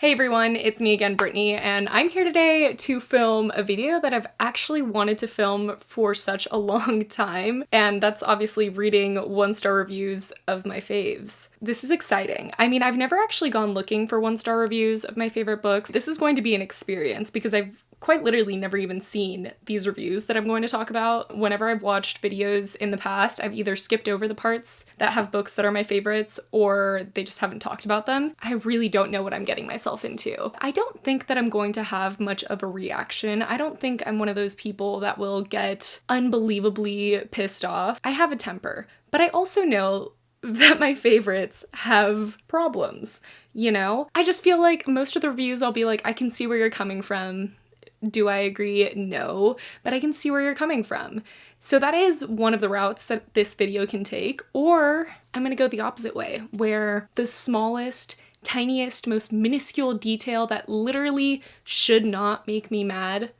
Hey everyone, it's me again, Brittany, and I'm here today to film a video that I've actually wanted to film for such a long time, and that's obviously reading one-star reviews of my faves. This is exciting. I mean, I've never actually gone looking for one-star reviews of my favorite books. This is going to be an experience because I've quite literally never even seen these reviews that I'm going to talk about. Whenever I've watched videos in the past, I've either skipped over the parts that have books that are my favorites or they just haven't talked about them. I really don't know what I'm getting myself into. I don't think that I'm going to have much of a reaction. I don't think I'm one of those people that will get unbelievably pissed off. I have a temper, but I also know that my favorites have problems, you know? I just feel like most of the reviews I'll be like, I can see where you're coming from. Do I agree? No, but I can see where you're coming from. So that is one of the routes that this video can take, or I'm gonna go the opposite way, where the smallest, tiniest, most minuscule detail that literally should not make me mad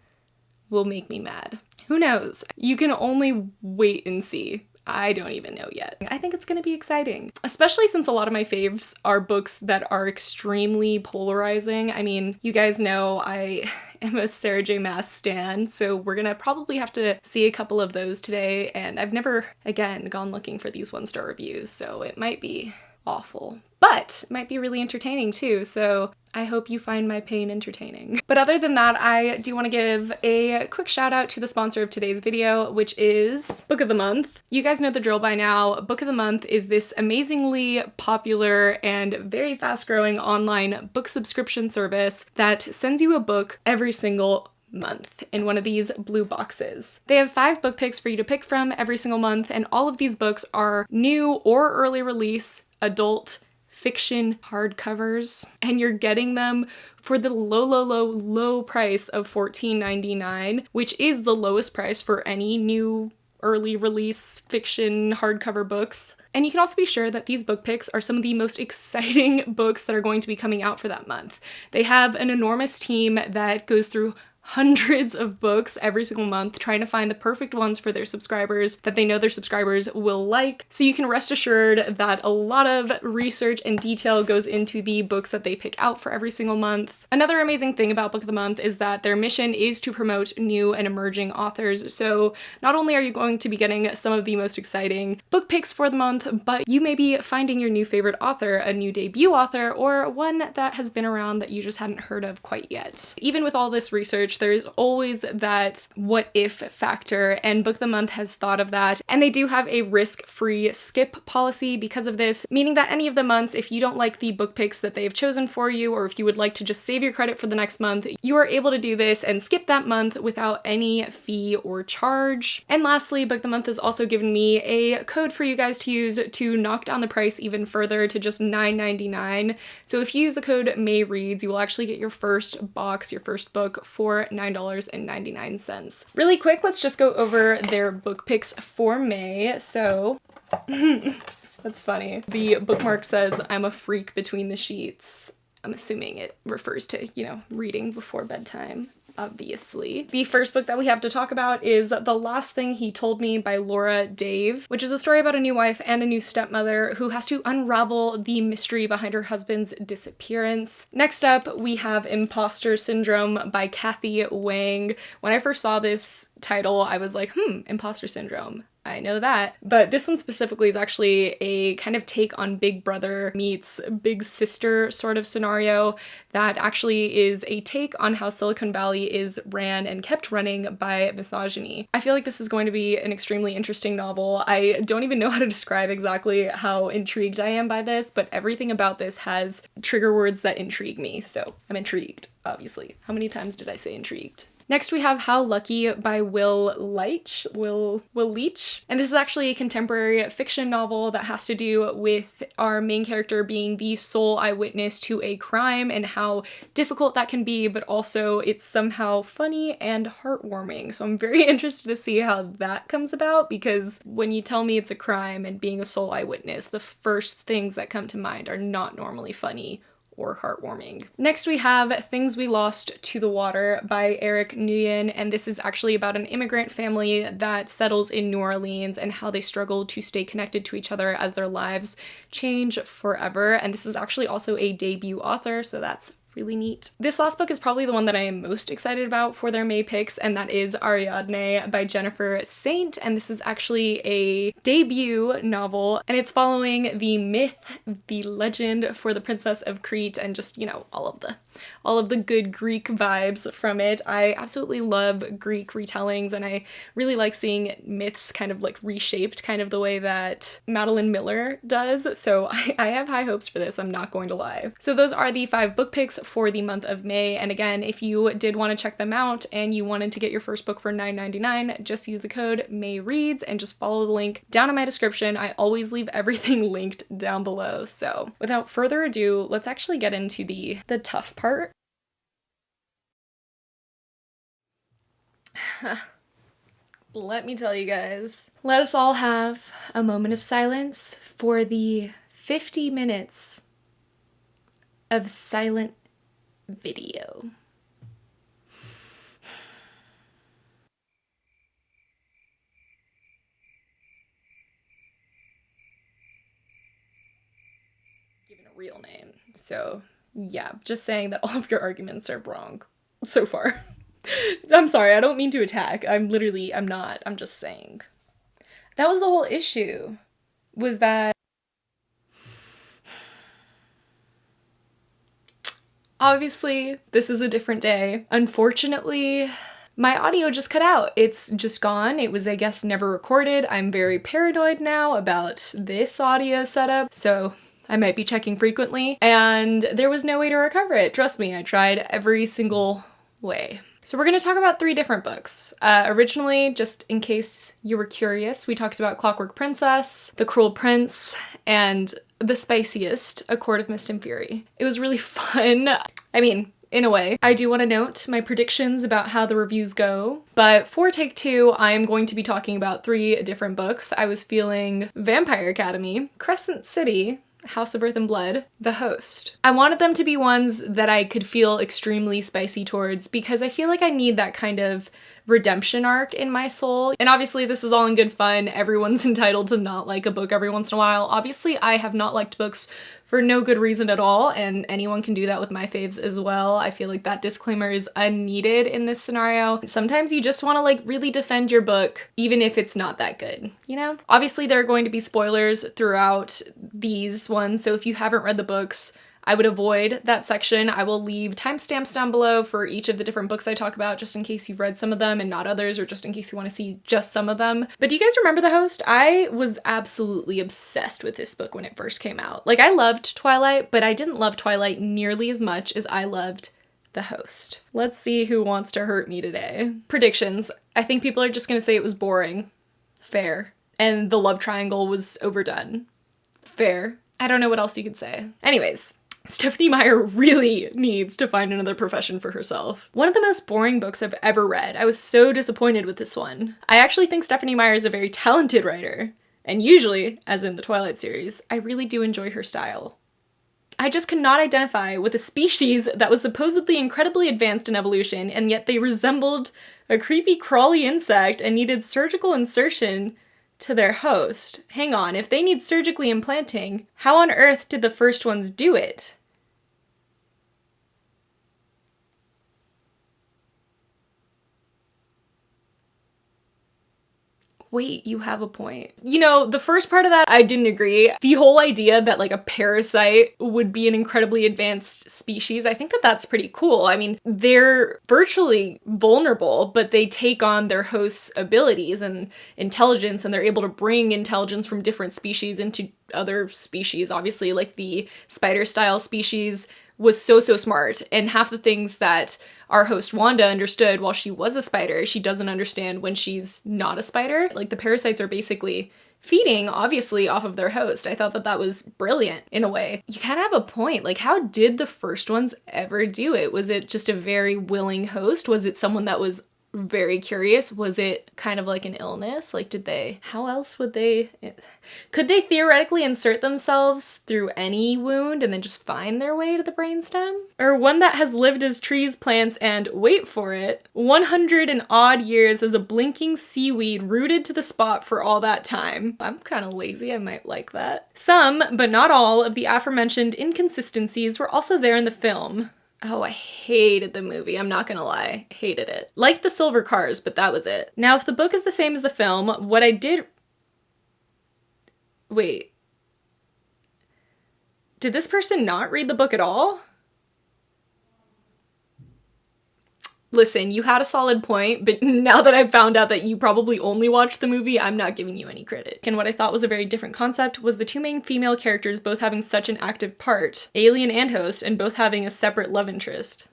will make me mad. Who knows? You can only wait and see. I don't even know yet. I think it's gonna be exciting, especially since a lot of my faves are books that are extremely polarizing. I mean, you guys know I am a Sarah J. Maas stan, so we're gonna probably have to see a couple of those today, and I've never, again, gone looking for these one-star reviews, so it might be awful. But it might be really entertaining too, so I hope you find my pain entertaining. But other than that, I do want to give a quick shout out to the sponsor of today's video, which is Book of the Month. You guys know the drill by now. Book of the Month is this amazingly popular and very fast-growing online book subscription service that sends you a book every single month in one of these blue boxes. They have 5 book picks for you to pick from every single month, and all of these books are new or early release adult fiction hardcovers, and you're getting them for the low price of $14.99, which is the lowest price for any new early release fiction hardcover books. And you can also be sure that these book picks are some of the most exciting books that are going to be coming out for that month. They have an enormous team that goes through hundreds of books every single month, trying to find the perfect ones for their subscribers that they know their subscribers will like. So you can rest assured that a lot of research and detail goes into the books that they pick out for every single month. Another amazing thing about Book of the Month is that their mission is to promote new and emerging authors. So not only are you going to be getting some of the most exciting book picks for the month, but you may be finding your new favorite author, a new debut author, or one that has been around that you just hadn't heard of quite yet. Even with all this research, there's always that what if factor, and Book of the Month has thought of that, and they do have a risk-free skip policy because of this, meaning that any of the months, if you don't like the book picks that they have chosen for you, or if you would like to just save your credit for the next month, you are able to do this and skip that month without any fee or charge. And lastly, Book of the Month has also given me a code for you guys to use to knock down the price even further to just $9.99. So if you use the code MayReads, you will actually get your first box, your first book for $9.99. Really quick, let's just go over their book picks for May. So, that's funny. The bookmark says, "I'm a freak between the sheets." I'm assuming it refers to, you know, reading before bedtime. Obviously. The first book that we have to talk about is The Last Thing He Told Me by Laura Dave, which is a story about a new wife and a new stepmother who has to unravel the mystery behind her husband's disappearance. Next up, we have Imposter Syndrome by Kathy Wang. When I first saw this title, I was like, imposter syndrome. I know that. But this one specifically is actually a kind of take on Big Brother meets Big Sister sort of scenario that actually is a take on how Silicon Valley is ran and kept running by misogyny. I feel like this is going to be an extremely interesting novel. I don't even know how to describe exactly how intrigued I am by this, but everything about this has trigger words that intrigue me, so I'm intrigued, obviously. How many times did I say intrigued? Next we have How Lucky by Will Leitch, and this is actually a contemporary fiction novel that has to do with our main character being the sole eyewitness to a crime and how difficult that can be, but also it's somehow funny and heartwarming. So I'm very interested to see how that comes about, because when you tell me it's a crime and being a sole eyewitness, the first things that come to mind are not normally funny or heartwarming. Next we have Things We Lost to the Water by Eric Nguyen, and this is actually about an immigrant family that settles in New Orleans and how they struggle to stay connected to each other as their lives change forever. And this is actually also a debut author, so that's really neat. This last book is probably the one that I am most excited about for their May picks, and that is Ariadne by Jennifer Saint, and this is actually a debut novel, and it's following the myth, the legend for the Princess of Crete, and just, you know, all of the good Greek vibes from it. I absolutely love Greek retellings, and I really like seeing myths kind of like reshaped kind of the way that Madeline Miller does, so I have high hopes for this, I'm not going to lie. So those are the 5 book picks for the month of May, and again, if you did want to check them out and you wanted to get your first book for $9.99, just use the code MAYREADS and just follow the link down in my description. I always leave everything linked down below. So without further ado, let's actually get into the tough part. Let me tell you guys, let us all have a moment of silence for the 50 minutes of silent video. Given a real name. So yeah, just saying that all of your arguments are wrong so far. I'm sorry, I don't mean to attack. I'm not. I'm just saying. That was the whole issue, was that obviously, this is a different day. Unfortunately, my audio just cut out. It's just gone. It was, I guess, never recorded. I'm very paranoid now about this audio setup, so I might be checking frequently, and there was no way to recover it. Trust me, I tried every single way. So we're going to talk about 3 different books. Originally, just in case you were curious, we talked about Clockwork Princess, The Cruel Prince, and the spiciest, A Court of Mist and Fury. It was really fun. I mean, in a way. I do want to note my predictions about how the reviews go, but for take 2, I am going to be talking about 3 different books. I was feeling Vampire Academy, Crescent City, House of Earth and Blood, The Host. I wanted them to be ones that I could feel extremely spicy towards because I feel like I need that kind of redemption arc in my soul. And obviously this is all in good fun. Everyone's entitled to not like a book every once in a while. Obviously I have not liked books for no good reason at all, and anyone can do that with my faves as well. I feel like that disclaimer is unneeded in this scenario. Sometimes you just want to like really defend your book even if it's not that good, you know? Obviously there are going to be spoilers throughout these ones, so if you haven't read the books, I would avoid that section. I will leave timestamps down below for each of the different books I talk about, just in case you've read some of them and not others, or just in case you want to see just some of them. But do you guys remember The Host? I was absolutely obsessed with this book when it first came out. Like, I loved Twilight, but I didn't love Twilight nearly as much as I loved The Host. Let's see who wants to hurt me today. Predictions. I think people are just gonna say it was boring. Fair. And the love triangle was overdone. Fair. I don't know what else you could say. Anyways, Stephenie Meyer really needs to find another profession for herself. One of the most boring books I've ever read. I was so disappointed with this one. I actually think Stephenie Meyer is a very talented writer, and usually, as in the Twilight series, I really do enjoy her style. I just could not identify with a species that was supposedly incredibly advanced in evolution, and yet they resembled a creepy crawly insect and needed surgical insertion to their host. Hang on, if they need surgically implanting, how on earth did the first ones do it? Wait, you have a point. You know, the first part of that, I didn't agree. The whole idea that like a parasite would be an incredibly advanced species, I think that that's pretty cool. I mean, they're virtually vulnerable, but they take on their host's abilities and intelligence, and they're able to bring intelligence from different species into other species. Obviously, like the spider-style species was so smart, and half the things that our host Wanda understood while she was a spider, she doesn't understand when she's not a spider. Like, the parasites are basically feeding, obviously, off of their host. I thought that that was brilliant, in a way. You kind of have a point. Like, how did the first ones ever do it? Was it just a very willing host? Was it someone that was very curious? Was it kind of like an illness? Like, how else would could they theoretically insert themselves through any wound and then just find their way to the brainstem? Or one that has lived as trees, plants, and, wait for it, 100 and odd years as a blinking seaweed rooted to the spot for all that time. I'm kind of lazy, I might like that. Some, but not all, of the aforementioned inconsistencies were also there in the film. Oh, I hated the movie. I'm not gonna lie. Hated it. Liked the silver cars, but that was it. Now, if the book is the same as the film, what I did... Wait. Did this person not read the book at all? Listen, you had a solid point, but now that I've found out that you probably only watched the movie, I'm not giving you any credit. And what I thought was a very different concept was the two main female characters both having such an active part, alien and host, and both having a separate love interest.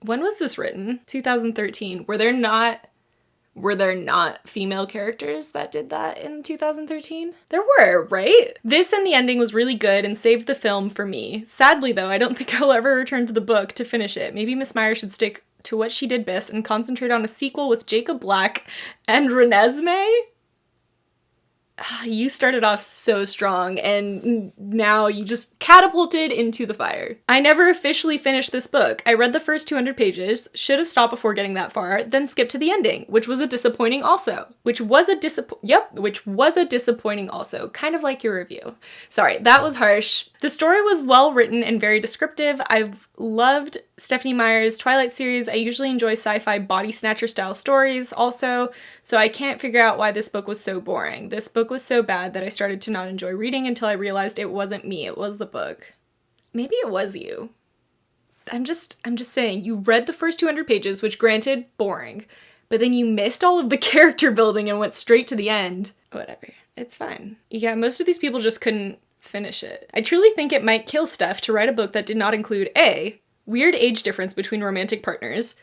When was this written? 2013. Were there not female characters that did that in 2013? There were, right? This and the ending was really good and saved the film for me. Sadly, though, I don't think I'll ever return to the book to finish it. Maybe Miss Meyer should stick to what she did best and concentrate on a sequel with Jacob Black and Renesmee? You started off so strong, and now you just catapulted into the fire. I never officially finished this book. I read the first 200 pages, should have stopped before getting that far, then skipped to the ending, which was a disappointing also. Which was a disappointing also. Kind of like your review. Sorry, that was harsh. The story was well written and very descriptive. I've loved Stephenie Meyer's Twilight series. I usually enjoy sci-fi body snatcher style stories also, so I can't figure out why this book was so boring. This book was so bad that I started to not enjoy reading until I realized it wasn't me, it was the book. Maybe it was you. I'm just saying, you read the first 200 pages, which granted, boring, but then you missed all of the character building and went straight to the end. Whatever, it's fine. Yeah, most of these people just couldn't finish it. I truly think it might kill Steph to write a book that did not include A, weird age difference between romantic partners.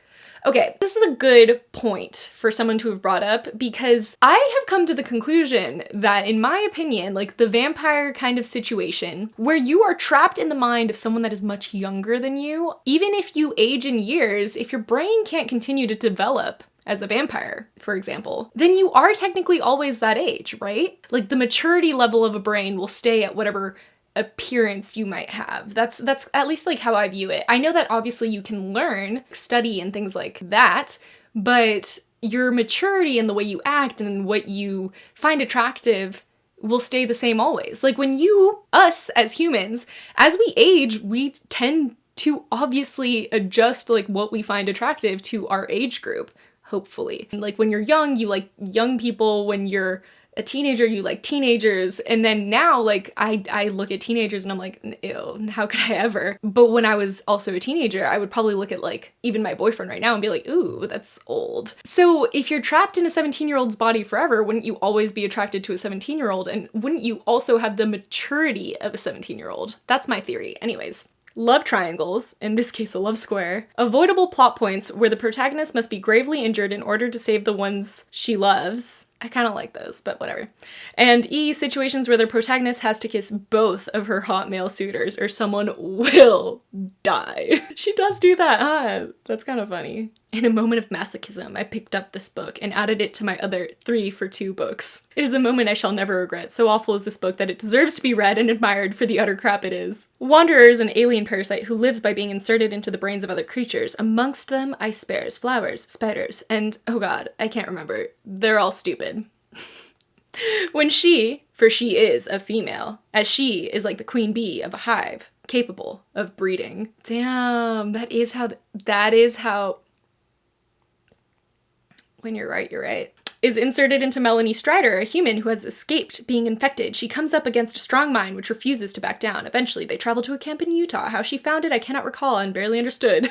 Okay, this is a good point for someone to have brought up because I have come to the conclusion that, in my opinion, like the vampire kind of situation where you are trapped in the mind of someone that is much younger than you, even if you age in years, if your brain can't continue to develop as a vampire, for example, then you are technically always that age, right? Like the maturity level of a brain will stay at whatever appearance you might have. That's at least like how I view it. I know that obviously you can learn, study and things like that, but your maturity and the way you act and what you find attractive will stay the same always. Like when us as humans, as we age, we tend to obviously adjust like what we find attractive to our age group, hopefully. And like when you're young, you like young people. When you're a teenager, you like teenagers. And then now, like, I look at teenagers and I'm like, ew, how could I ever? But when I was also a teenager, I would probably look at like even my boyfriend right now and be like, ooh, that's old. So if you're trapped in a 17-year-old's body forever, wouldn't you always be attracted to a 17-year-old? And wouldn't you also have the maturity of a 17-year-old? That's my theory. Anyways. Love triangles, in this case a love square, avoidable plot points where the protagonist must be gravely injured in order to save the ones she loves. I kind of like those, but whatever. And E, situations where the protagonist has to kiss both of her hot male suitors or someone will die. She does do that, huh? That's kind of funny. In a moment of masochism, I picked up this book and added it to my other 3 for 2 books. It is a moment I shall never regret. So awful is this book that it deserves to be read and admired for the utter crap it is. Wanderer is an alien parasite who lives by being inserted into the brains of other creatures. Amongst them, ice bears, flowers, spiders, and oh god, I can't remember. They're all stupid. When she, for she is a female, as she is like the queen bee of a hive, capable of breeding. Damn, that is how, when you're right, is inserted into Melanie Strider, a human who has escaped being infected. She comes up against a strong mind which refuses to back down. Eventually, they travel to a camp in Utah. How she found it, I cannot recall and barely understood.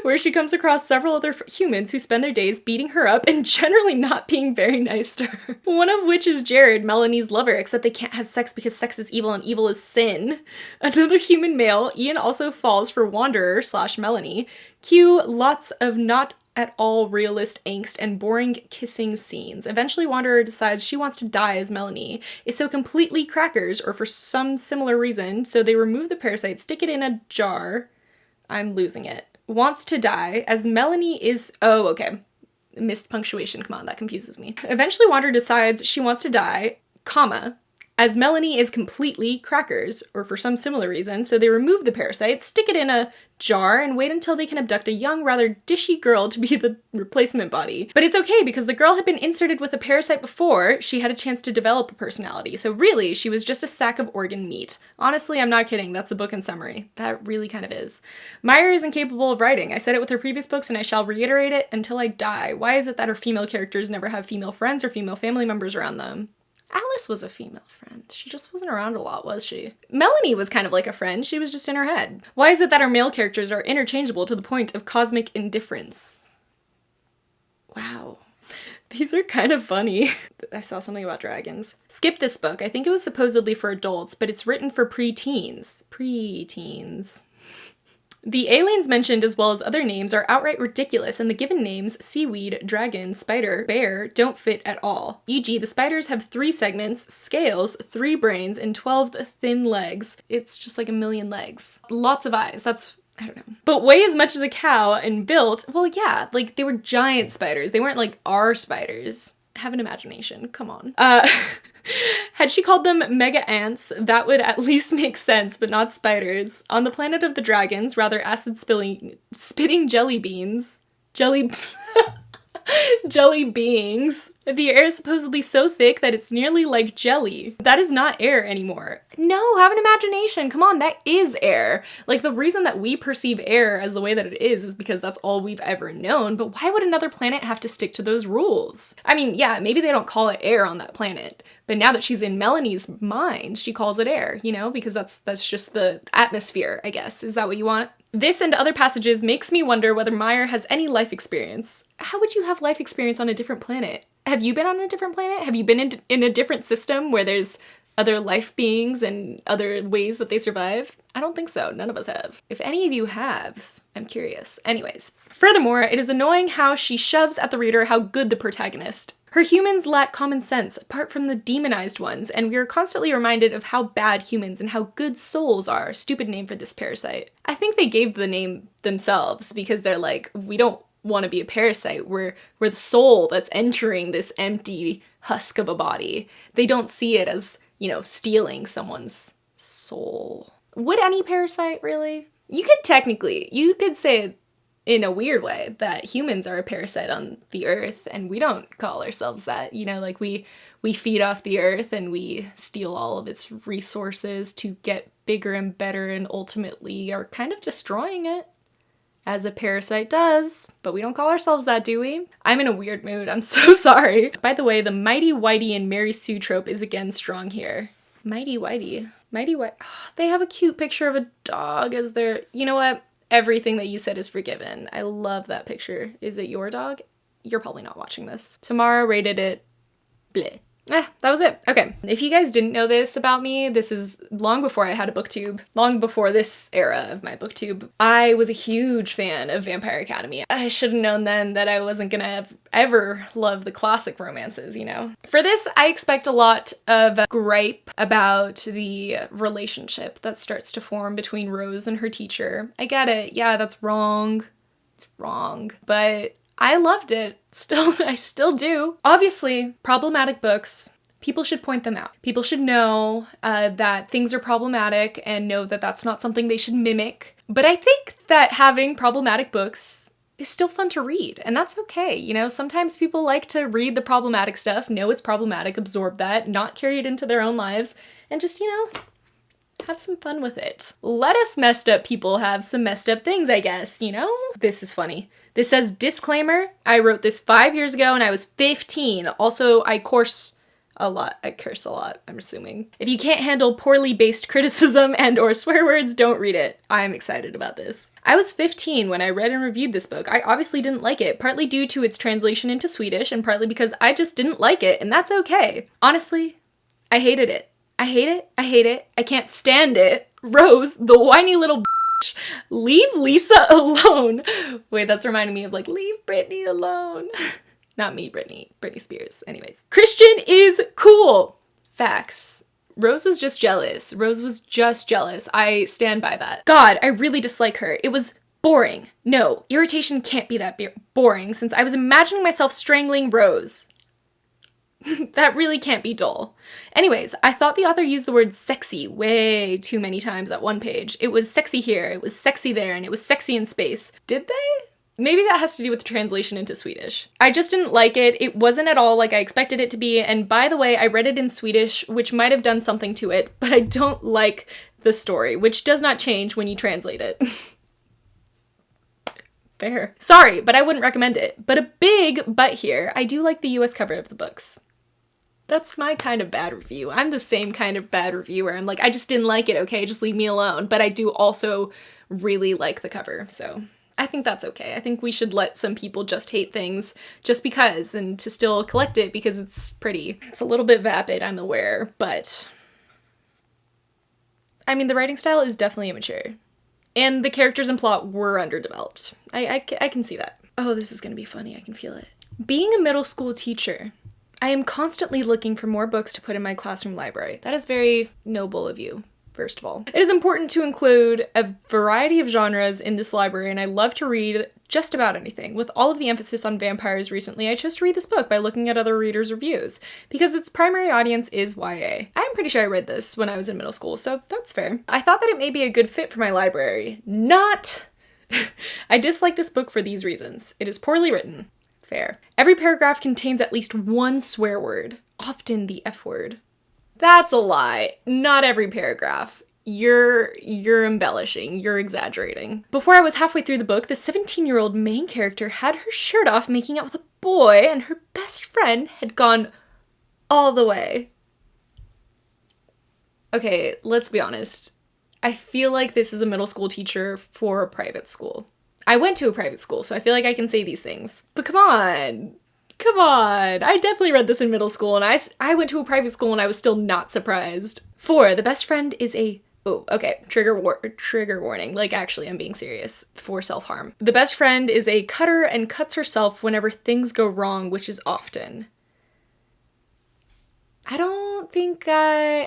Where she comes across several other humans who spend their days beating her up and generally not being very nice to her. One of which is Jared, Melanie's lover, except they can't have sex because sex is evil and evil is sin. Another human male, Ian also falls for Wanderer / Melanie. Cue lots of not at all realist angst and boring kissing scenes. Eventually, Wanderer decides she wants to die as Melanie is so completely crackers or for some similar reason, so they remove the parasite, stick it in a jar. I'm losing it. Wants to die as Melanie is... Oh, okay. Missed punctuation. Come on, that confuses me. Eventually, Wanderer decides she wants to die, comma, as Melanie is completely crackers, or for some similar reason, so they remove the parasite, stick it in a jar, and wait until they can abduct a young, rather dishy girl to be the replacement body. But it's okay, because the girl had been inserted with a parasite before she had a chance to develop a personality, so really, she was just a sack of organ meat. Honestly, I'm not kidding, that's the book in summary. That really kind of is. Meyer is incapable of writing. I said it with her previous books, and I shall reiterate it until I die. Why is it that her female characters never have female friends or female family members around them? Alice was a female friend. She just wasn't around a lot, was she? Melanie was kind of like a friend. She was just in her head. Why is it that our male characters are interchangeable to the point of cosmic indifference? Wow. These are kind of funny. I saw something about dragons. Skip this book. I think it was supposedly for adults, but it's written for pre-teens. Pre-teens. The aliens mentioned, as well as other names, are outright ridiculous, and the given names, seaweed, dragon, spider, bear, don't fit at all. E.g., the spiders have 3 segments, scales, 3 brains, and 12 thin legs. It's just like a million legs. Lots of eyes. That's, I don't know. But weigh as much as a cow and built, well, yeah, like they were giant spiders. They weren't like our spiders. Have an imagination. Come on. Had she called them mega ants, that would at least make sense, but not spiders. On the planet of the dragons, rather spitting jelly beans. Jelly beings. The air is supposedly so thick that it's nearly like jelly. That is not air anymore. No, have an imagination. Come on, that is air. Like, the reason that we perceive air as the way that it is because that's all we've ever known, but why would another planet have to stick to those rules? I mean, yeah, maybe they don't call it air on that planet, but now that she's in Melanie's mind, she calls it air, you know, because that's just the atmosphere, I guess. Is that what you want? This and other passages makes me wonder whether Meyer has any life experience. How would you have life experience on a different planet? Have you been on a different planet? Have you been in a different system where there's other life beings and other ways that they survive? I don't think so. None of us have. If any of you have, I'm curious. Anyways. Furthermore, it is annoying how she shoves at the reader how good the protagonist. Her humans lack common sense, apart from the demonized ones, and we are constantly reminded of how bad humans and how good souls are. Stupid name for this parasite. I think they gave the name themselves because they're like, we don't want to be a parasite. We're the soul that's entering this empty husk of a body. They don't see it as, you know, stealing someone's soul. Would any parasite really? You could say in a weird way that humans are a parasite on the earth and we don't call ourselves that, you know, like we feed off the earth and we steal all of its resources to get bigger and better and ultimately are kind of destroying it, as a parasite does, but we don't call ourselves that, do we? I'm in a weird mood, I'm so sorry. By the way, the Mighty Whitey and Mary Sue trope is again strong here. Mighty Whitey. Oh, they have a cute picture of a dog as their, you know what? Everything that you said is forgiven. I love that picture. Is it your dog? You're probably not watching this. Tamara rated it bleh. That was it. Okay. If you guys didn't know this about me, this is long before I had a booktube, long before this era of my booktube. I was a huge fan of Vampire Academy. I should have known then that I wasn't gonna ever love the classic romances, you know? For this, I expect a lot of gripe about the relationship that starts to form between Rose and her teacher. I get it. Yeah, that's wrong. It's wrong. But I loved it. I still do. Obviously, problematic books, people should point them out. People should know that things are problematic and know that that's not something they should mimic. But I think that having problematic books is still fun to read, and that's okay. You know, sometimes people like to read the problematic stuff, know it's problematic, absorb that, not carry it into their own lives, and just, you know, have some fun with it. Let us messed up people have some messed up things, I guess, you know? This is funny. This says, disclaimer, I wrote this 5 years ago and I was 15. Also, I curse a lot, I'm assuming. If you can't handle poorly based criticism and or swear words, don't read it. I'm excited about this. I was 15 when I read and reviewed this book. I obviously didn't like it, partly due to its translation into Swedish and partly because I just didn't like it, and that's okay. Honestly, I hated it. I hate it. I can't stand it. Rose, the whiny little bitch, leave Lisa alone. Wait, that's reminding me of like, leave Brittany alone. Not me, Brittany Spears. Anyways. Christian is cool. Facts. Rose was just jealous. I stand by that. God, I really dislike her. It was boring. No, irritation can't be that boring since I was imagining myself strangling Rose. That really can't be dull. Anyways, I thought the author used the word sexy way too many times at one page. It was sexy here, it was sexy there, and it was sexy in space. Did they? Maybe that has to do with the translation into Swedish. I just didn't like it. It wasn't at all like I expected it to be. And by the way, I read it in Swedish, which might have done something to it, but I don't like the story, which does not change when you translate it. Fair. Sorry, but I wouldn't recommend it. But a big but here, I do like the US cover of the books. That's my kind of bad review. I'm the same kind of bad reviewer. I'm like, I just didn't like it, okay? Just leave me alone. But I do also really like the cover, so I think that's okay. I think we should let some people just hate things just because, and to still collect it because it's pretty. It's a little bit vapid, I'm aware, but I mean, the writing style is definitely immature. And the characters and plot were underdeveloped. I can see that. Oh, this is gonna be funny. I can feel it. Being a middle school teacher, I am constantly looking for more books to put in my classroom library. That is very noble of you, first of all. It is important to include a variety of genres in this library, and I love to read just about anything. With all of the emphasis on vampires recently, I chose to read this book by looking at other readers' reviews, because its primary audience is YA. I'm pretty sure I read this when I was in middle school, so that's fair. I thought that it may be a good fit for my library. Not! I dislike this book for these reasons. It is poorly written. Fair. Every paragraph contains at least one swear word, often the F word. That's a lie. Not every paragraph. You're embellishing. You're exaggerating. Before I was halfway through the book, the 17-year-old main character had her shirt off making out with a boy, and her best friend had gone all the way. Okay, let's be honest. I feel like this is a middle school teacher for a private school. I went to a private school, so I feel like I can say these things. But come on. Come on. I definitely read this in middle school, and I went to a private school and I was still not surprised. 4, the best friend is a... Oh, okay. Trigger warning. Like, actually, I'm being serious. For self-harm. The best friend is a cutter and cuts herself whenever things go wrong, which is often. I don't think I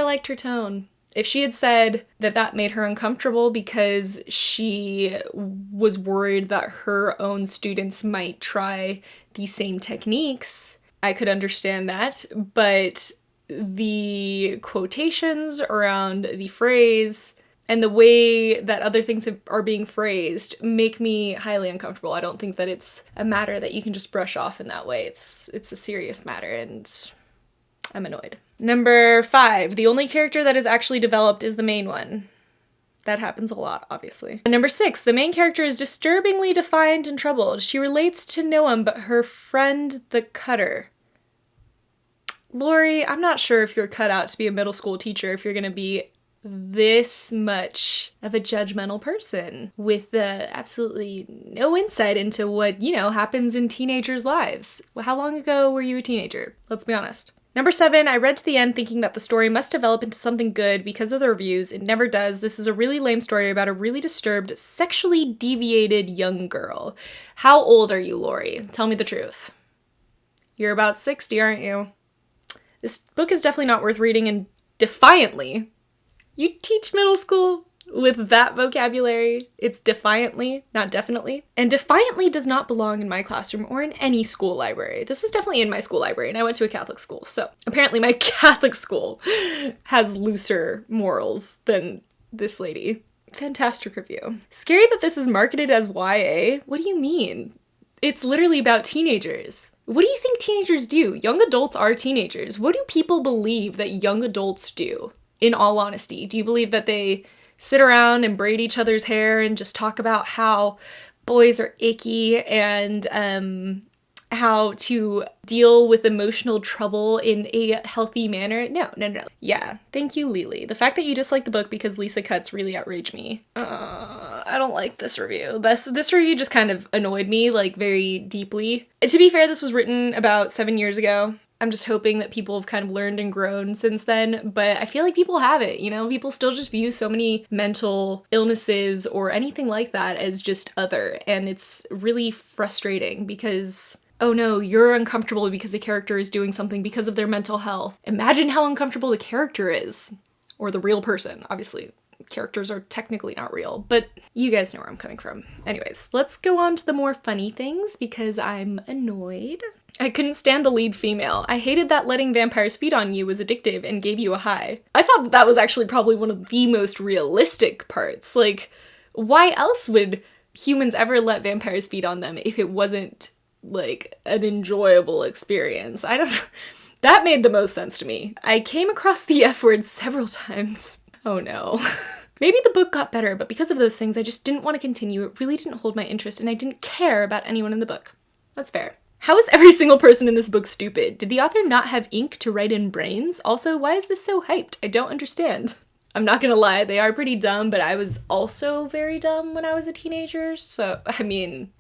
liked her tone. If she had said that that made her uncomfortable because she was worried that her own students might try the same techniques, I could understand that, but the quotations around the phrase and the way that other things are being phrased make me highly uncomfortable. I don't think that it's a matter that you can just brush off in that way. It's a serious matter, and I'm annoyed. Number 5, the only character that is actually developed is the main one. That happens a lot, obviously. And number 6, the main character is disturbingly defiant and troubled. She relates to no one but her friend, the cutter. Lori, I'm not sure if you're cut out to be a middle school teacher if you're gonna be this much of a judgmental person with absolutely no insight into what, happens in teenagers' lives. Well, how long ago were you a teenager? Let's be honest. Number 7, I read to the end thinking that the story must develop into something good because of the reviews. It never does. This is a really lame story about a really disturbed, sexually deviated young girl. How old are you, Lori? Tell me the truth. You're about 60, aren't you? This book is definitely not worth reading, and defiantly. You teach middle school with that vocabulary. It's defiantly, not definitely. And defiantly does not belong in my classroom or in any school library. This was definitely in my school library, and I went to a Catholic school. So apparently my Catholic school has looser morals than this lady. Fantastic review. Scary that this is marketed as YA. What do you mean? It's literally about teenagers. What do you think teenagers do? Young adults are teenagers. What do people believe that young adults do? In all honesty, do you believe that they sit around and braid each other's hair and just talk about how boys are icky and how to deal with emotional trouble in a healthy manner? No. Yeah, thank you, Lily. The fact that you dislike the book because Lisa cuts really outraged me. I don't like this review. This review just kind of annoyed me, like, very deeply. To be fair, this was written about 7 years ago. I'm just hoping that people have kind of learned and grown since then, but I feel like people haven't, People still just view so many mental illnesses or anything like that as just other, and it's really frustrating because, oh no, you're uncomfortable because the character is doing something because of their mental health. Imagine how uncomfortable the character is, or the real person, obviously. Characters are technically not real, but you guys know where I'm coming from. Anyways, let's go on to the more funny things because I'm annoyed. I couldn't stand the lead female. I hated that letting vampires feed on you was addictive and gave you a high. I thought that was actually probably one of the most realistic parts. Like, why else would humans ever let vampires feed on them if it wasn't, like, an enjoyable experience? I don't know. That made the most sense to me. I came across the F word several times. Oh no. Maybe the book got better, but because of those things, I just didn't want to continue. It really didn't hold my interest, and I didn't care about anyone in the book. That's fair. How is every single person in this book stupid? Did the author not have ink to write in brains? Also, why is this so hyped? I don't understand. I'm not gonna lie, they are pretty dumb, but I was also very dumb when I was a teenager, so, I mean,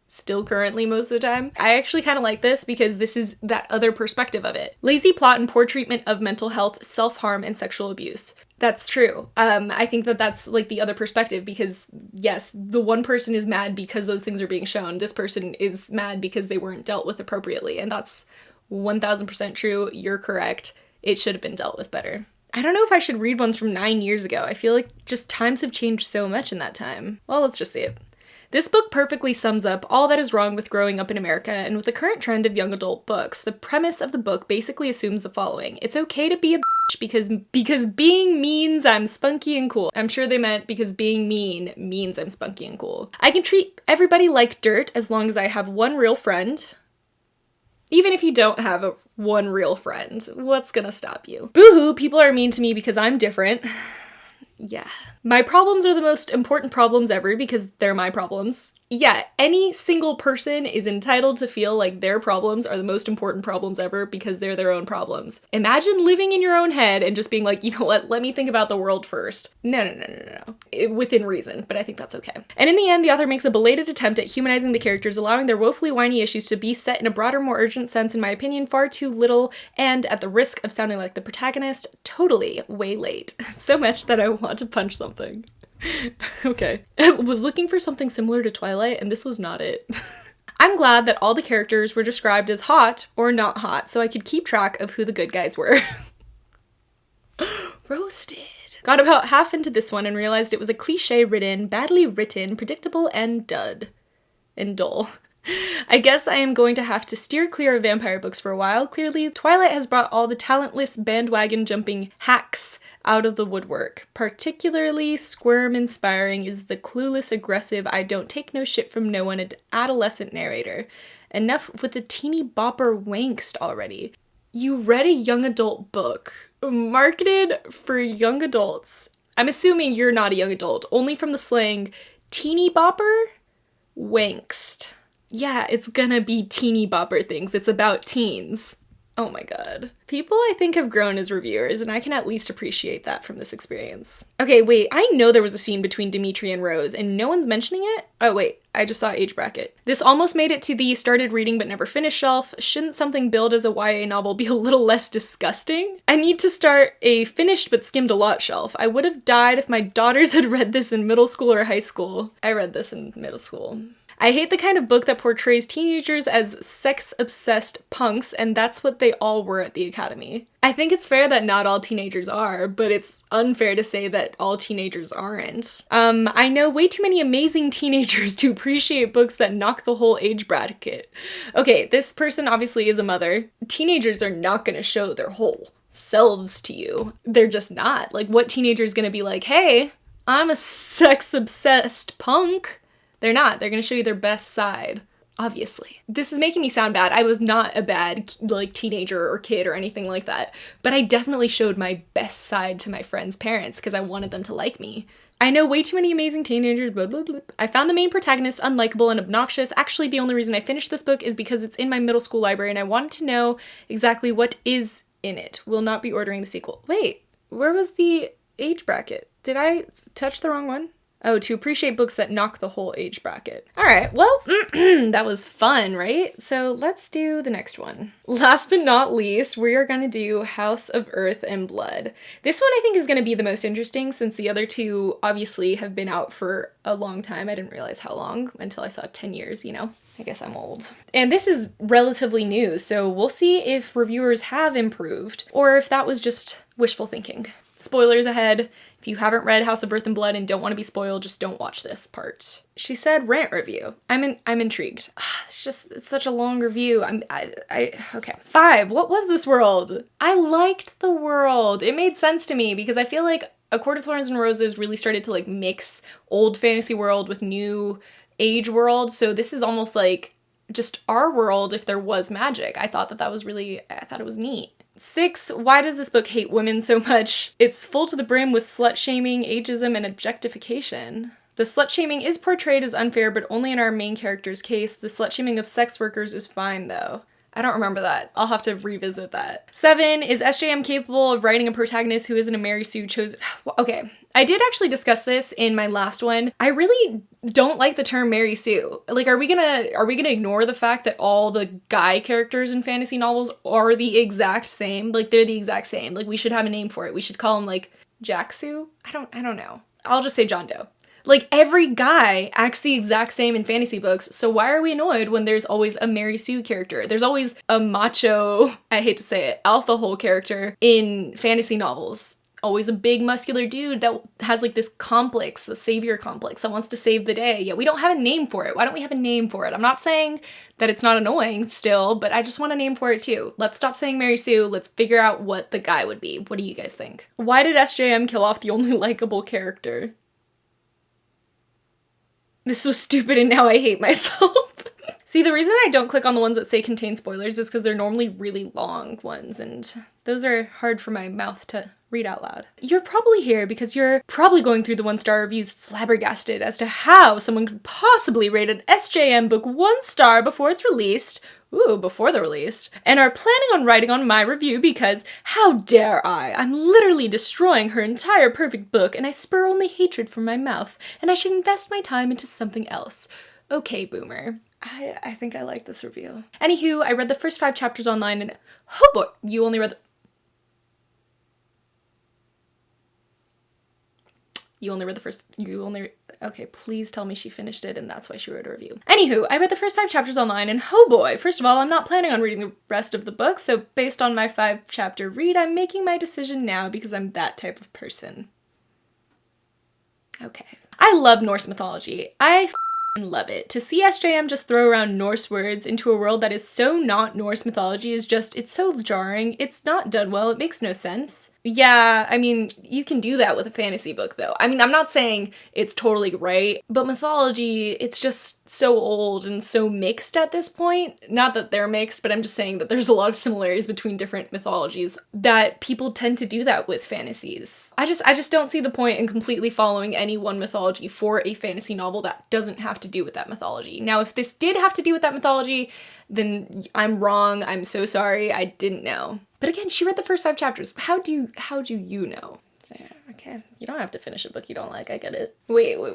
still currently most of the time. I actually kind of like this because this is that other perspective of it. Lazy plot and poor treatment of mental health, self-harm, and sexual abuse. That's true. I think that that's like the other perspective because yes, the one person is mad because those things are being shown. This person is mad because they weren't dealt with appropriately. And that's 1000% true. You're correct. It should have been dealt with better. I don't know if I should read ones from 9 years ago. I feel like just times have changed so much in that time. Well, let's just see it. This book perfectly sums up all that is wrong with growing up in America and with the current trend of young adult books. The premise of the book basically assumes the following. It's okay to be a bitch because being means I'm spunky and cool. I'm sure they meant because being mean means I'm spunky and cool. I can treat everybody like dirt as long as I have one real friend. Even if you don't have one real friend, what's gonna stop you? Boo-hoo, people are mean to me because I'm different. Yeah. My problems are the most important problems ever because they're my problems. Yeah, any single person is entitled to feel like their problems are the most important problems ever because they're their own problems. Imagine living in your own head and just being like, you know what, let me think about the world first. No. Within reason, but I think that's okay. And in the end, the author makes a belated attempt at humanizing the characters, allowing their woefully whiny issues to be set in a broader, more urgent sense, in my opinion, far too little, and at the risk of sounding like the protagonist, totally way late. So much that I want to punch something. Okay. I was looking for something similar to Twilight, and this was not it. I'm glad that all the characters were described as hot or not hot, so I could keep track of who the good guys were. Roasted. Got about half into this one and realized it was a cliche-ridden, badly written, predictable, and dull. I guess I am going to have to steer clear of vampire books for a while. Clearly, Twilight has brought all the talentless bandwagon-jumping hacks out of the woodwork. Particularly squirm-inspiring is the clueless, aggressive, I don't take no shit from no one adolescent narrator. Enough with the teeny bopper wangst already. You read a young adult book marketed for young adults. I'm assuming you're not a young adult, only from the slang teeny bopper wangst. Yeah, it's gonna be teeny bopper things. It's about teens. Oh my god. People, I think, have grown as reviewers, and I can at least appreciate that from this experience. Okay, wait, I know there was a scene between Dimitri and Rose, and no one's mentioning it? Oh wait, I just saw age bracket. This almost made it to the started reading but never finished shelf. Shouldn't something billed as a YA novel be a little less disgusting? I need to start a finished but skimmed a lot shelf. I would have died if my daughters had read this in middle school or high school. I read this in middle school. I hate the kind of book that portrays teenagers as sex-obsessed punks, and that's what they all were at the academy. I think it's fair that not all teenagers are, but it's unfair to say that all teenagers aren't. I know way too many amazing teenagers to appreciate books that knock the whole age bracket. Okay, this person obviously is a mother. Teenagers are not gonna show their whole selves to you. They're just not. Like, what teenager is gonna be like, hey, I'm a sex-obsessed punk? They're not. They're gonna show you their best side, obviously. This is making me sound bad. I was not a bad, like, teenager or kid or anything like that, but I definitely showed my best side to my friends' parents because I wanted them to like me. I know way too many amazing teenagers, blah, blah, blah. I found the main protagonist unlikable and obnoxious. Actually, the only reason I finished this book is because it's in my middle school library and I wanted to know exactly what is in it. Will not be ordering the sequel. Wait, where was the age bracket? Did I touch the wrong one? Oh, to appreciate books that knock the whole age bracket. All right, well, that was fun, right? So let's do the next one. Last but not least, we are gonna do House of Earth and Blood. This one I think is gonna be the most interesting since the other two obviously have been out for a long time. I didn't realize how long until I saw 10 years, you know? I guess I'm old. And this is relatively new, so we'll see if reviewers have improved or if that was just wishful thinking. Spoilers ahead, If you haven't read House of Birth and Blood and don't want to be spoiled, just don't watch this part. She said rant review. I'm intrigued. It's such a long review. Okay. 5, what was this world? I liked the world. It made sense to me because I feel like A Court of Thorns and Roses really started to like mix old fantasy world with new age world. So this is almost like just our world if there was magic. I thought it was neat. 6, why does this book hate women so much? It's full to the brim with slut-shaming, ageism, and objectification. The slut-shaming is portrayed as unfair, but only in our main character's case. The slut-shaming of sex workers is fine, though. I don't remember that. I'll have to revisit that. 7, is SJM capable of writing a protagonist who isn't a Mary Sue chosen? Okay, I did actually discuss this in my last one. I really don't like the term Mary Sue. Like, are we gonna ignore the fact that all the guy characters in fantasy novels are the exact same? Like, they're the exact same. Like, we should have a name for it. We should call him, like, Jack Sue? I don't know. I'll just say John Doe. Like, every guy acts the exact same in fantasy books, so why are we annoyed when there's always a Mary Sue character? There's always a macho, I hate to say it, alpha hole character in fantasy novels. Always a big muscular dude that has like this complex, a savior complex that wants to save the day. Yeah, we don't have a name for it. Why don't we have a name for it? I'm not saying that it's not annoying still, but I just want a name for it too. Let's stop saying Mary Sue. Let's figure out what the guy would be. What do you guys think? Why did SJM kill off the only likable character? This was stupid and now I hate myself. See, the reason I don't click on the ones that say contain spoilers is because they're normally really long ones, and those are hard for my mouth to read out loud. You're probably here because you're probably going through the 1-star reviews flabbergasted as to how someone could possibly rate an SJM book 1 star before it's released. Ooh, before they're released. And are planning on writing on my review because, how dare I? I'm literally destroying her entire perfect book and I spur only hatred from my mouth, and I should invest my time into something else. Okay, boomer. I think I like this review. Anywho, I read the first 5 chapters online and oh boy, you only read the first, okay, please tell me she finished it and that's why she wrote a review. Anywho, I read the first 5 chapters online and oh boy, first of all, I'm not planning on reading the rest of the book, so based on my 5-chapter read, I'm making my decision now because I'm that type of person. Okay. I love Norse mythology. I love it. To see SJM just throw around Norse words into a world that is so not Norse mythology is just, it's so jarring. It's not done well. It makes no sense. Yeah, I mean, you can do that with a fantasy book though. I mean, I'm not saying it's totally right, but mythology, it's just so old and so mixed at this point. Not that they're mixed, but I'm just saying that there's a lot of similarities between different mythologies that people tend to do that with fantasies. I just don't see the point in completely following any one mythology for a fantasy novel that doesn't have to do with that mythology. Now, if this did have to do with that mythology, then I'm wrong. I'm so sorry. I didn't know. But again, she read the first 5 chapters. How do you know? Okay, you don't have to finish a book you don't like, I get it. Wait, what?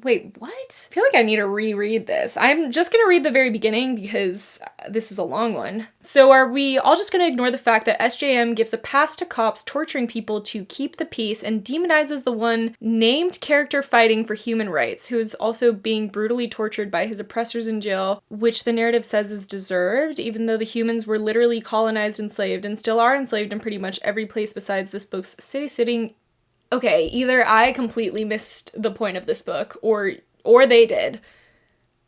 I feel like I need to reread this. I'm just gonna read the very beginning because this is a long one. So are we all just gonna ignore the fact that SJM gives a pass to cops torturing people to keep the peace and demonizes the one named character fighting for human rights, who is also being brutally tortured by his oppressors in jail, which the narrative says is deserved, even though the humans were literally colonized, enslaved, and still are enslaved in pretty much every place besides this book's city-sitting. Okay, either I completely missed the point of this book, or they did,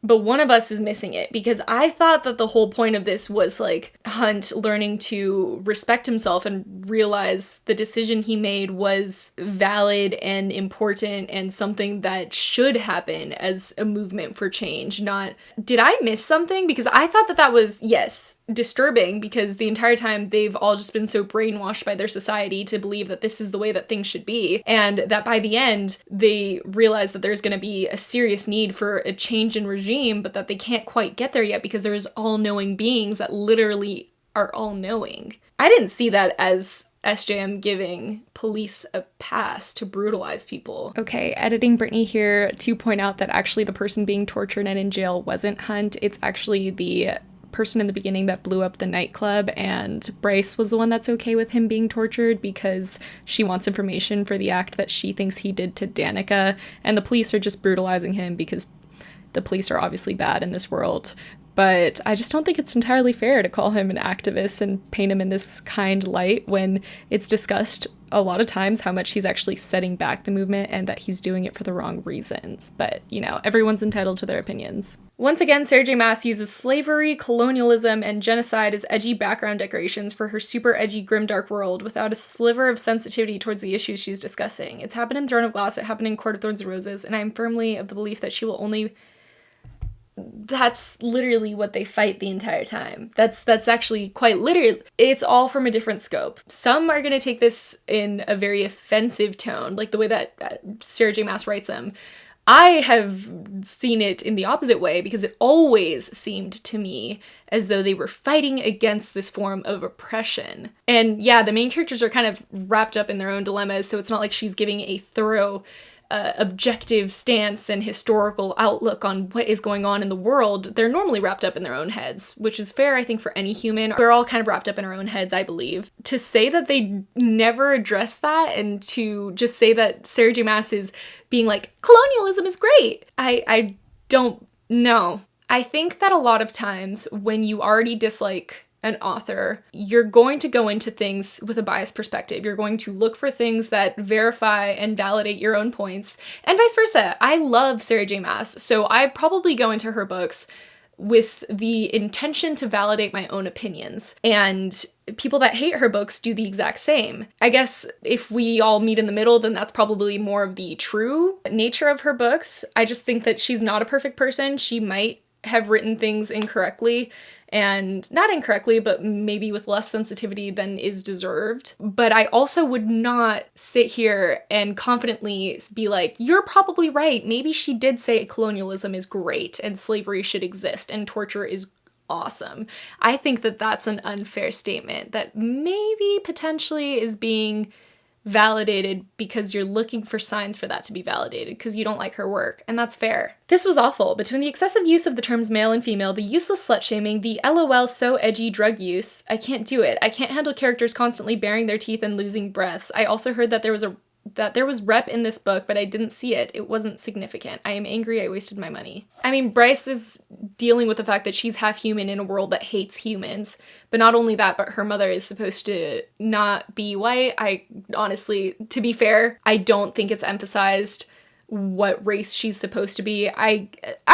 but one of us is missing it, because I thought that the whole point of this was, like, Hunt learning to respect himself and realize the decision he made was valid and important and something that should happen as a movement for change, not... Did I miss something? Because I thought that was, yes, disturbing, because the entire time they've all just been so brainwashed by their society to believe that this is the way that things should be, and that by the end, they realize that there's gonna be a serious need for a change in regime, but that they can't quite get there yet because there's all-knowing beings that literally are all-knowing. I didn't see that as SJM giving police a pass to brutalize people. Okay, editing Brittany here to point out that actually the person being tortured and in jail wasn't Hunt. It's actually the person in the beginning that blew up the nightclub, and Bryce was the one that's okay with him being tortured because she wants information for the act that she thinks he did to Danica, and the police are just brutalizing him because the police are obviously bad in this world. But I just don't think it's entirely fair to call him an activist and paint him in this kind light when it's discussed a lot of times how much he's actually setting back the movement and that he's doing it for the wrong reasons. But, you know, everyone's entitled to their opinions. Once again, Sarah J. Maas uses slavery, colonialism, and genocide as edgy background decorations for her super edgy grimdark world without a sliver of sensitivity towards the issues she's discussing. It's happened in Throne of Glass, it happened in Court of Thorns and Roses, and I'm firmly of the belief that she will only... That's literally what they fight the entire time. That's actually quite literally, it's all from a different scope. Some are going to take this in a very offensive tone, like the way that Sarah J. Maas writes them. I have seen it in the opposite way because it always seemed to me as though they were fighting against this form of oppression. And yeah, the main characters are kind of wrapped up in their own dilemmas, so it's not like she's giving a thorough objective stance and historical outlook on what is going on in the world. They're normally wrapped up in their own heads, which is fair, I think, for any human. We're all kind of wrapped up in our own heads, I believe. To say that they never address that and to just say that Sarah J. Maas is being like, colonialism is great, I don't know. I think that a lot of times when you already dislike an author, you're going to go into things with a biased perspective. You're going to look for things that verify and validate your own points, and vice versa. I love Sarah J. Maas, so I probably go into her books with the intention to validate my own opinions, and people that hate her books do the exact same. I guess if we all meet in the middle, then that's probably more of the true nature of her books. I just think that she's not a perfect person. She might have written things incorrectly, and not incorrectly, but maybe with less sensitivity than is deserved. But I also would not sit here and confidently be like, you're probably right. Maybe she did say colonialism is great and slavery should exist and torture is awesome. I think that that's an unfair statement that maybe potentially is being validated because you're looking for signs for that to be validated because you don't like her work, and that's fair. This was awful. Between the excessive use of the terms male and female, the useless slut-shaming, the LOL so edgy drug use, I can't do it. I can't handle characters constantly baring their teeth and losing breaths. I also heard that there was rep in this book, but I didn't see it. It wasn't significant. I am angry I wasted my money. I mean, Bryce is dealing with the fact that she's half human in a world that hates humans. But not only that, but her mother is supposed to not be white. I honestly, to be fair, I don't think it's emphasized what race she's supposed to be. I'm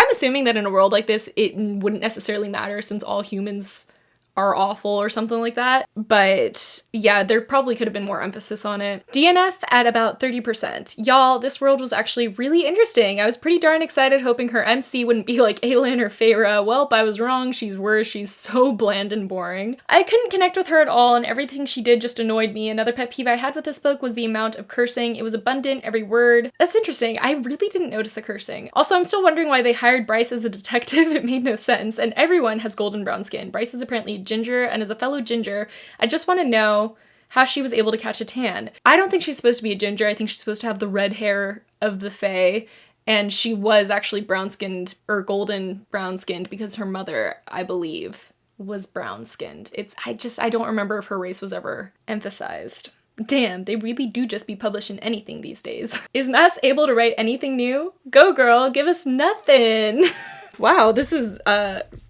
assuming that in a world like this, it wouldn't necessarily matter since all humans are awful or something like that. But yeah, there probably could have been more emphasis on it. DNF at about 30%. Y'all, this world was actually really interesting. I was pretty darn excited, hoping her MC wouldn't be like Aelin or Feyre. Welp, I was wrong. She's worse. She's so bland and boring. I couldn't connect with her at all, and everything she did just annoyed me. Another pet peeve I had with this book was the amount of cursing. It was abundant, every word. That's interesting. I really didn't notice the cursing. Also, I'm still wondering why they hired Bryce as a detective. It made no sense. And everyone has golden brown skin. Bryce is apparently ginger, and as a fellow ginger, I just want to know how she was able to catch a tan. I don't think she's supposed to be a ginger. I think she's supposed to have the red hair of the Fae, and she was actually brown-skinned, or golden brown-skinned, because her mother, I believe, was brown-skinned. I don't remember if her race was ever emphasized. Damn, they really do just be publishing anything these days. Is Maas able to write anything new? Go girl, give us nothing! Wow, this is,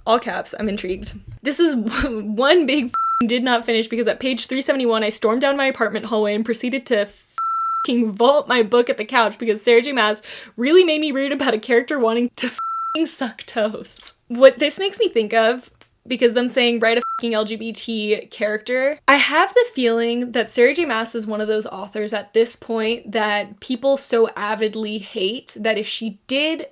all caps, I'm intrigued. This is one big did not finish because at page 371 I stormed down my apartment hallway and proceeded to vault my book at the couch because Sarah J. Maas really made me read about a character wanting to suck toast. What this makes me think of, because them saying write a LGBT character, I have the feeling that Sarah J. Maas is one of those authors at this point that people so avidly hate that if she did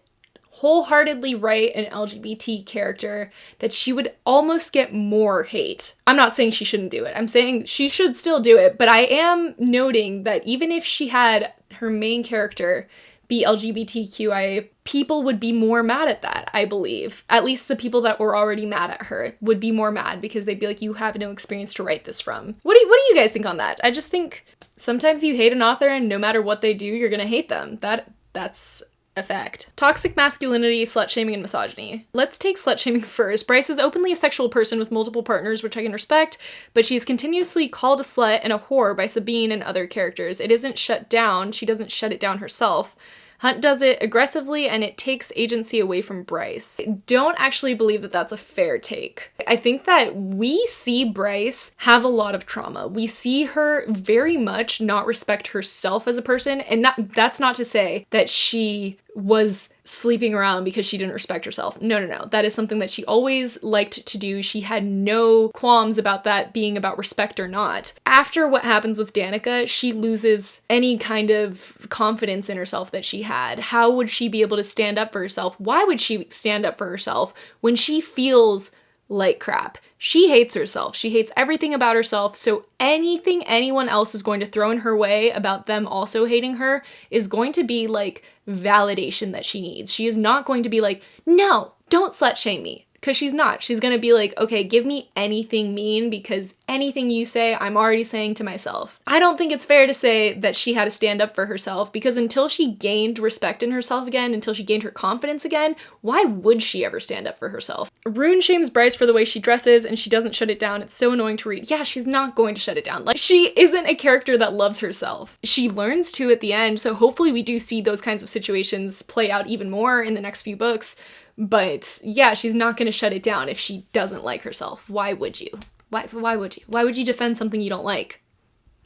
wholeheartedly write an LGBT character, that she would almost get more hate. I'm not saying she shouldn't do it. I'm saying she should still do it, but I am noting that even if she had her main character be LGBTQIA, people would be more mad at that, I believe. At least the people that were already mad at her would be more mad because they'd be like, you have no experience to write this from. What do you guys think on that? I just think sometimes you hate an author and no matter what they do, you're gonna hate them. That's effect. Toxic masculinity, slut-shaming, and misogyny. Let's take slut-shaming first. Bryce is openly a sexual person with multiple partners, which I can respect, but she is continuously called a slut and a whore by Sabine and other characters. It isn't shut down. She doesn't shut it down herself. Hunt does it aggressively and it takes agency away from Bryce. I don't actually believe that that's a fair take. I think that we see Bryce have a lot of trauma. We see her very much not respect herself as a person, and that's not to say that she was sleeping around because she didn't respect herself. No. That is something that she always liked to do. She had no qualms about that being about respect or not. After what happens with Danica, she loses any kind of confidence in herself that she had. How would she be able to stand up for herself? Why would she stand up for herself when she feels like crap? She hates herself. She hates everything about herself. So anything anyone else is going to throw in her way about them also hating her is going to be like validation that she needs. She is not going to be like, no, don't slut shame me. Because she's not. She's going to be like, okay, give me anything mean, because anything you say, I'm already saying to myself. I don't think it's fair to say that she had to stand up for herself, because until she gained respect in herself again, until she gained her confidence again, why would she ever stand up for herself? Rune shames Bryce for the way she dresses and she doesn't shut it down. It's so annoying to read. Yeah, she's not going to shut it down. Like, she isn't a character that loves herself. She learns to at the end, so hopefully we do see those kinds of situations play out even more in the next few books. But yeah, she's not going to shut it down if she doesn't like herself. Why would you? Why would you? Why would you defend something you don't like?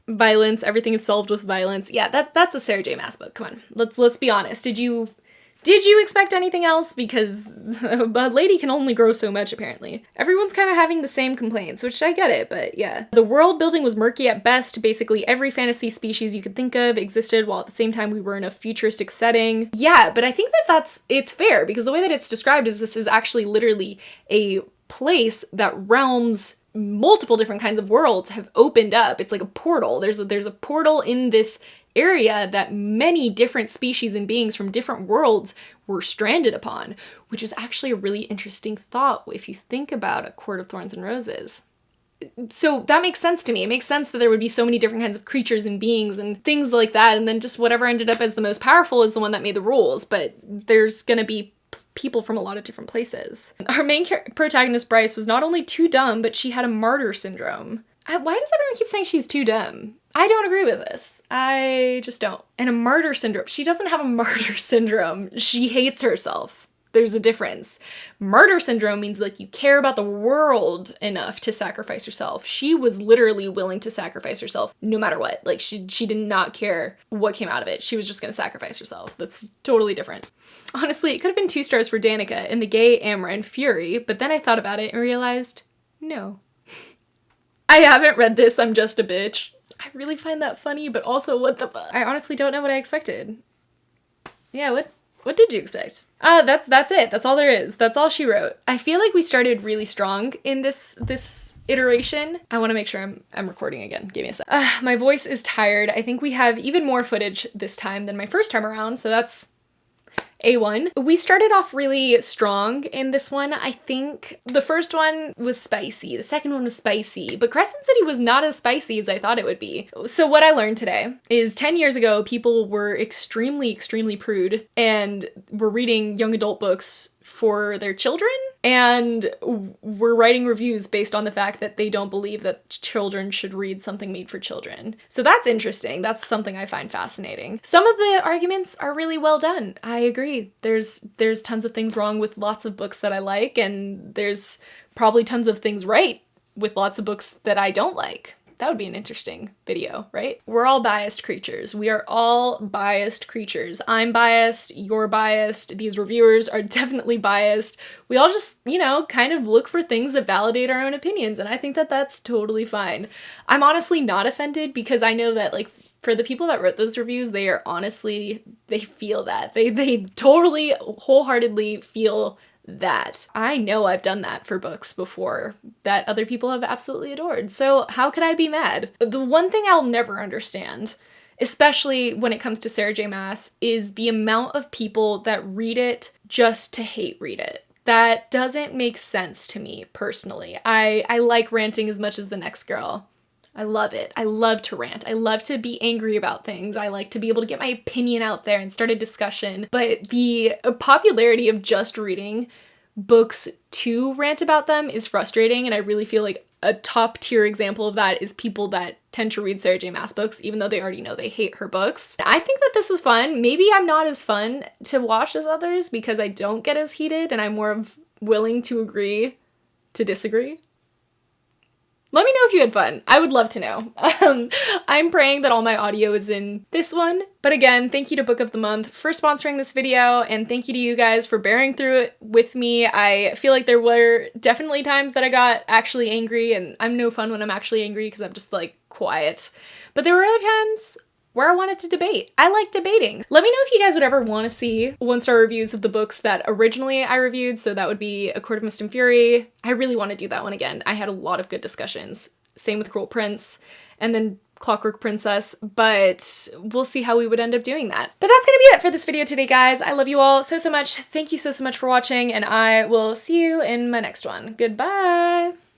Violence, everything is solved with violence. Yeah, that's a Sarah J. Maas book. Come on, let's be honest. Did you expect anything else? Because a lady can only grow so much, apparently. Everyone's kind of having the same complaints, which I get it, but yeah. The world building was murky at best. Basically every fantasy species you could think of existed, while at the same time we were in a futuristic setting. Yeah, but I think it's fair, because the way that it's described is this is actually literally a place that realms, multiple different kinds of worlds have opened up. It's like a portal. There's a portal in this area that many different species and beings from different worlds were stranded upon, which is actually a really interesting thought if you think about A Court of Thorns and Roses. So that makes sense to me. It makes sense that there would be so many different kinds of creatures and beings and things like that, and then just whatever ended up as the most powerful is the one that made the rules, but there's gonna be people from a lot of different places. Our main protagonist, Bryce, was not only too dumb, but she had a martyr syndrome. Why does everyone keep saying she's too dumb? I don't agree with this. I just don't. And a martyr syndrome. She doesn't have a martyr syndrome. She hates herself. There's a difference. Martyr syndrome means like you care about the world enough to sacrifice yourself. She was literally willing to sacrifice herself no matter what. Like she did not care what came out of it. She was just going to sacrifice herself. That's totally different. Honestly, it could have been 2 stars for Danica and the gay Amren Fury, but then I thought about it and realized, no. I haven't read this, I'm just a bitch. I really find that funny, but also what the fuck? I honestly don't know what I expected. Yeah, what did you expect? That's it. That's all there is. That's all she wrote. I feel like we started really strong in this iteration. I want to make sure I'm recording again. Give me a sec. My voice is tired. I think we have even more footage this time than my first time around, so that's A1. We started off really strong in this one. I think the first one was spicy, the second one was spicy, but Crescent City was not as spicy as I thought it would be. So what I learned today is 10 years ago, people were extremely, extremely prude and were reading young adult books for their children and were writing reviews based on the fact that they don't believe that children should read something made for children. So that's interesting. That's something I find fascinating. Some of the arguments are really well done. I agree. There's tons of things wrong with lots of books that I like, and there's probably tons of things right with lots of books that I don't like. That would be an interesting video, right? We're all biased creatures. We are all biased creatures. I'm biased, you're biased, these reviewers are definitely biased. We all just, kind of look for things that validate our own opinions, and I think that that's totally fine. I'm honestly not offended because I know that, for the people that wrote those reviews, they feel that. They totally, wholeheartedly feel that. I know I've done that for books before that other people have absolutely adored. So how could I be mad? The one thing I'll never understand, especially when it comes to Sarah J. Maas, is the amount of people that read it just to hate read it. That doesn't make sense to me personally. I like ranting as much as the next girl. I love it. I love to rant. I love to be angry about things. I like to be able to get my opinion out there and start a discussion. But the popularity of just reading books to rant about them is frustrating, and I really feel like a top tier example of that is people that tend to read Sarah J. Maas books, even though they already know they hate her books. I think that this was fun. Maybe I'm not as fun to watch as others because I don't get as heated and I'm more of willing to agree to disagree. Let me know if you had fun. I would love to know. I'm praying that all my audio is in this one. But again, thank you to Book of the Month for sponsoring this video, and thank you to you guys for bearing through it with me. I feel like there were definitely times that I got actually angry, and I'm no fun when I'm actually angry because I'm just like quiet. But there were other times where I wanted to debate. I like debating. Let me know if you guys would ever want to see 1-star reviews of the books that originally I reviewed, so that would be A Court of Mist and Fury. I really want to do that one again. I had a lot of good discussions. Same with Cruel Prince, and then Clockwork Princess, but we'll see how we would end up doing that. But that's gonna be it for this video today, guys. I love you all so much. Thank you so much for watching, and I will see you in my next one. Goodbye!